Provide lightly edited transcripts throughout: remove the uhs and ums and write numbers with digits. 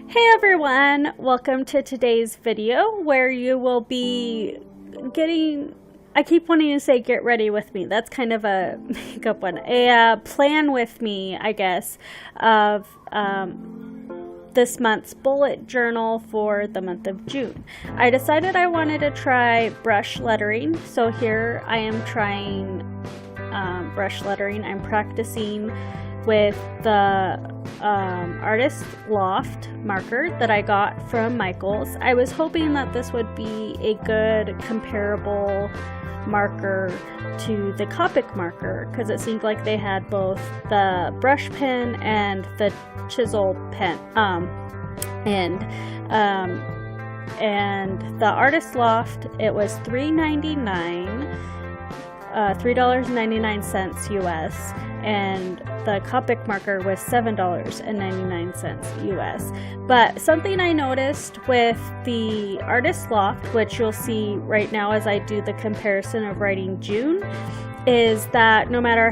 Hey everyone, welcome to today's video where you will be getting, I keep wanting to say get ready with me, that's kind of a makeup one, a plan with me, I guess, of this month's bullet journal for the month of June. I decided I wanted to try brush lettering, so here I am trying brush lettering. I'm practicing with the Artist Loft marker that I got from Michaels. I was hoping that this would be a good comparable marker to the Copic marker because it seemed like they had both the brush pen and the chisel pen and the Artist Loft, it was $3.99 $3.99 US, and the Copic marker was $7.99 US. But something I noticed with the Artist Loft, which you'll see right now as I do the comparison of writing June, is that no matter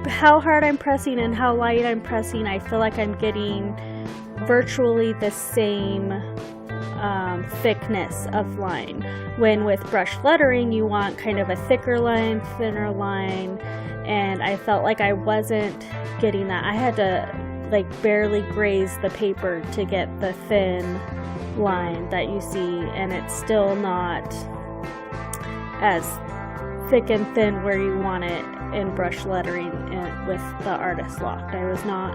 how hard I'm pressing and how light I'm pressing, I feel like I'm getting virtually the same thickness of line. When with brush lettering you want kind of a thicker line, thinner line, and I felt like I wasn't getting that. I had to like barely graze the paper to get the thin line that you see, and it's still not as thick and thin where you want it in brush lettering with the Artist Loft. I was not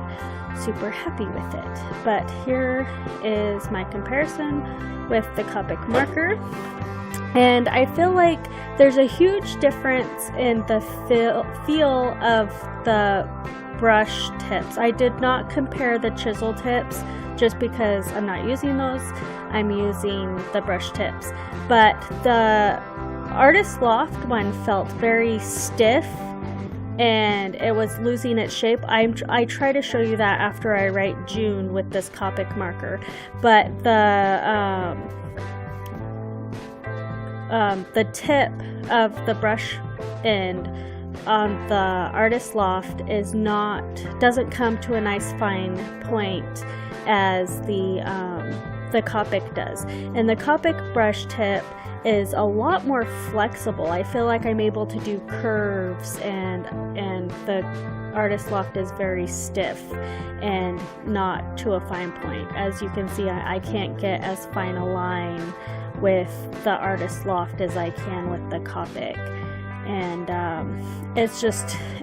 super happy with it, but here is my comparison with the Copic marker, and I feel like there's a huge difference in the feel of the brush tips. I did not compare the chisel tips just because I'm not using those. I'm using the brush tips, but the Artist Loft one felt very stiff and it was losing its shape. I try to show you that after I write June with this Copic marker, but the tip of the brush end on the Artist Loft doesn't come to a nice fine point as the Copic does, and the Copic brush tip is a lot more flexible. I feel like I'm able to do curves, and the Artist Loft is very stiff and not to a fine point. As you can see, I can't get as fine a line with the Artist Loft as I can with the Copic, and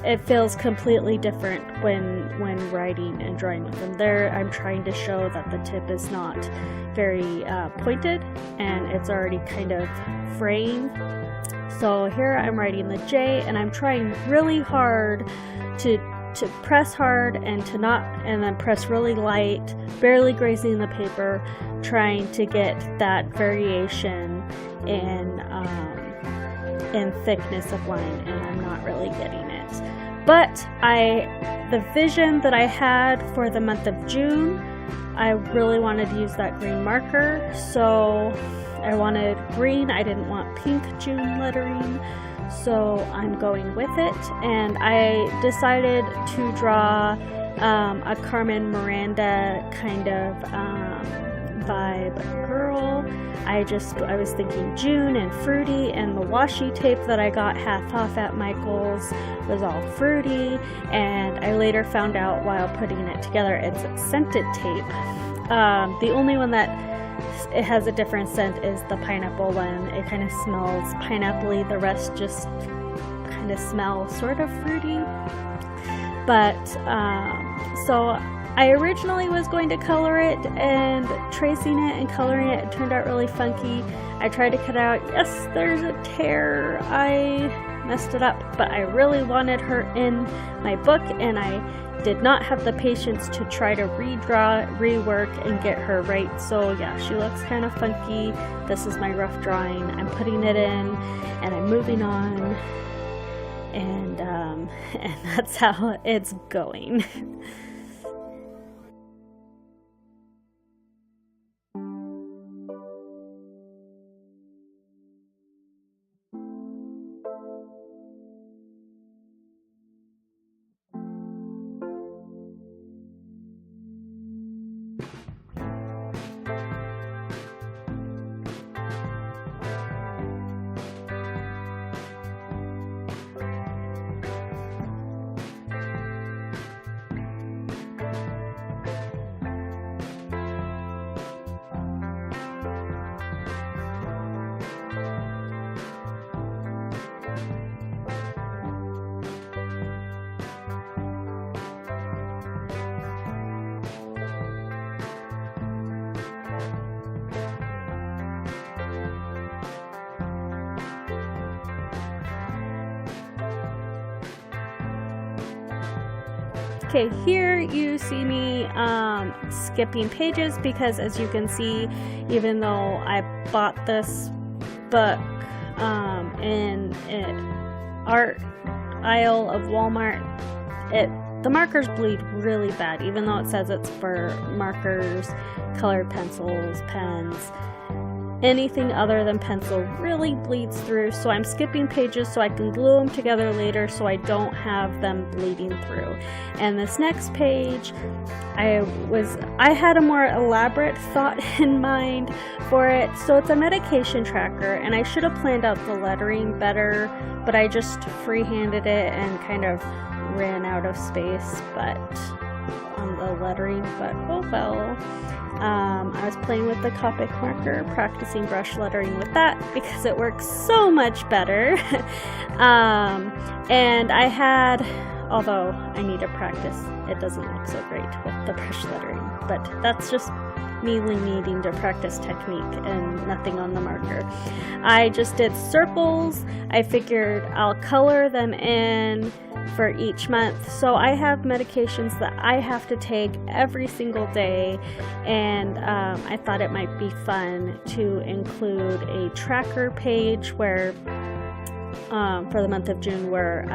it feels completely different when writing and drawing with them. I'm trying to show that the tip is not very pointed and it's already kind of fraying. So here I'm writing the J, and I'm trying really hard to press hard and then press really light, barely grazing the paper, trying to get that variation in thickness of line, and I'm not really getting it. But the vision that I had for the month of June, I really wanted to use that green marker, so I wanted green. I didn't want pink June lettering, so I'm going with it, and I decided to draw a Carmen Miranda kind of vibe girl. I was thinking June and fruity, and the washi tape that I got half off at Michaels was all fruity, and I later found out while putting it together it's scented tape. The only one that it has a different scent is the pineapple one. It kind of smells pineapple-y, the rest just kind of smell sort of fruity. But so I originally was going to color it, and tracing it and coloring it turned out really funky. I tried to cut out, yes, there's a tear, I messed it up, but I really wanted her in my book, and I did not have the patience to try to redraw, rework, and get her right. So yeah, she looks kind of funky. This is my rough drawing. I'm putting it in, and I'm moving on, and that's how it's going. Okay, here you see me skipping pages because, as you can see, even though I bought this book in an art aisle of Walmart, the markers bleed really bad, even though it says it's for markers, colored pencils, pens. Anything other than pencil really bleeds through, so I'm skipping pages so I can glue them together later so I don't have them bleeding through. And this next page, I had a more elaborate thought in mind for it. So it's a medication tracker, and I should have planned out the lettering better, but I just freehanded it and kind of ran out of space on the lettering, but oh well. I was playing with the Copic marker, practicing brush lettering with that because it works so much better. And I had, although I need to practice, it doesn't look so great with the brush lettering, but that's just me needing to practice technique and nothing on the marker. I just did circles. I figured I'll color them in for each month. So I have medications that I have to take every single day, and I thought it might be fun to include a tracker page where for the month of June, where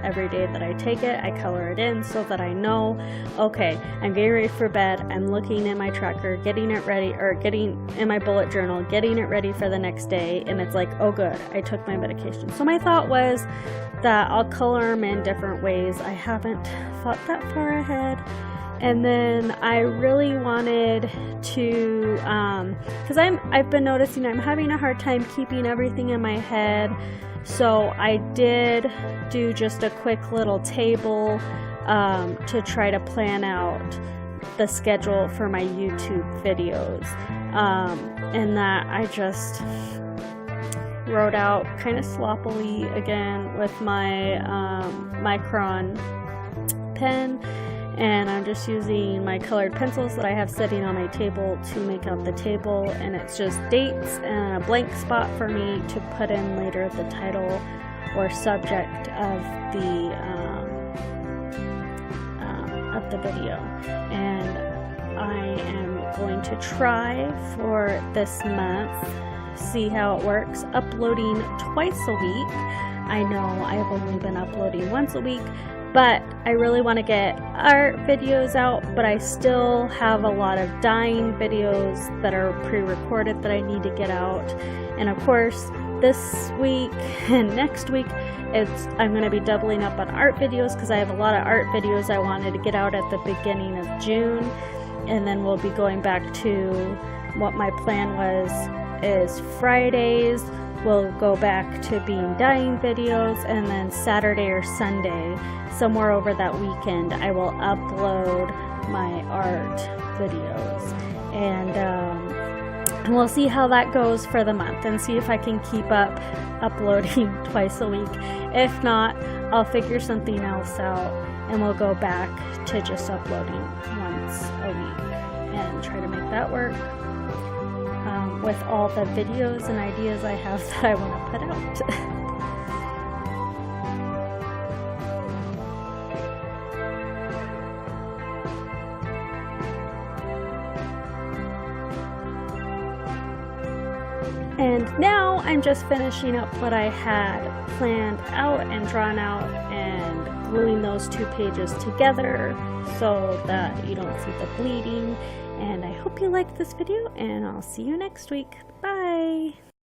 every day that I take it, I color it in so that I know, okay, I'm getting ready for bed, I'm looking in my tracker, getting it ready, or getting in my bullet journal, getting it ready for the next day, and it's like, oh good, I took my medication. So my thought was that I'll color them in different ways. I haven't thought that far ahead. And then I really wanted to, because I've been noticing I'm having a hard time keeping everything in my head. So I did do just a quick little table to try to plan out the schedule for my YouTube videos. And that I just wrote out kind of sloppily again with my Micron pen. And I'm just using my colored pencils that I have sitting on my table to make out the table, and it's just dates and a blank spot for me to put in later the title or subject of the video. And I am going to try for this month, see how it works, uploading twice a week. I know I've only been uploading once a week, but I really want to get art videos out, but I still have a lot of dyeing videos that are pre-recorded that I need to get out. And of course, this week and next week, I'm going to be doubling up on art videos because I have a lot of art videos I wanted to get out at the beginning of June. And then we'll be going back to what my plan is Fridays. We'll go back to being dyeing videos, and then Saturday or Sunday, somewhere over that weekend, I will upload my art videos. And we'll see how that goes for the month and see if I can keep up uploading twice a week. If not, I'll figure something else out and we'll go back to just uploading once a week and try to make that work. With all the videos and ideas I have that I want to put out. And now I'm just finishing up what I had planned out and drawn out and gluing those two pages together so that you don't see the bleeding. And I hope you liked this video, and I'll see you next week. Bye!